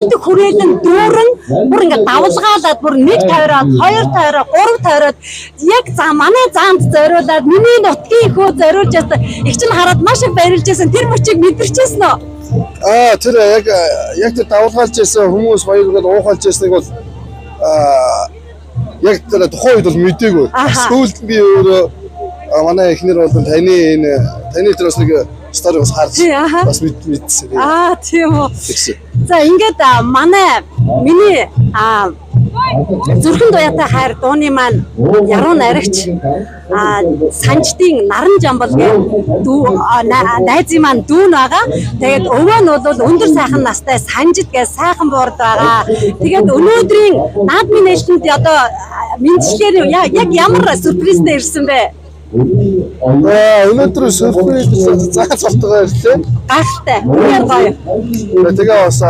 Хүрээлэн дүүрэн бүр ингээд давлгаалаад бүр 150-аад 250-аад 350-аад яг манай заамд зориулаад миний нутгийн хөө зориулж яасан их чинь хараад маш их баярлж байсан тэр мөчийг мэдэрчээсэн үү? Тэр яг тэр давлгаалж байсан хүмүүс хоёрыг уухалж байсныг бол яг тэр тухайн үед бол мэдээгүй. Сүүлд би өөрөө манай эхнэр бол таны тэр бас нэг стори бас харж бас мэдсэн. Тийм үү. За ингээд миний зүрхэн дуяатай хайр дууны маань яруу найрагч санждын наран жамбал гэх найзын маань дүүн байгаа. Тэгээд өвөө нь бол өндөр сайхан настай санжид гэж сайхан буурд байгаа. Тэгээд өнөөдрийн наадмын нээлтэнд одоо мэдчлэр яг ямар сюрпризтэй ирсэн бэ? Өнөөдөр сюрприз зааж болтгоо ирлээ. Гайхалтай. Үнээр гоё. Тэгээ бас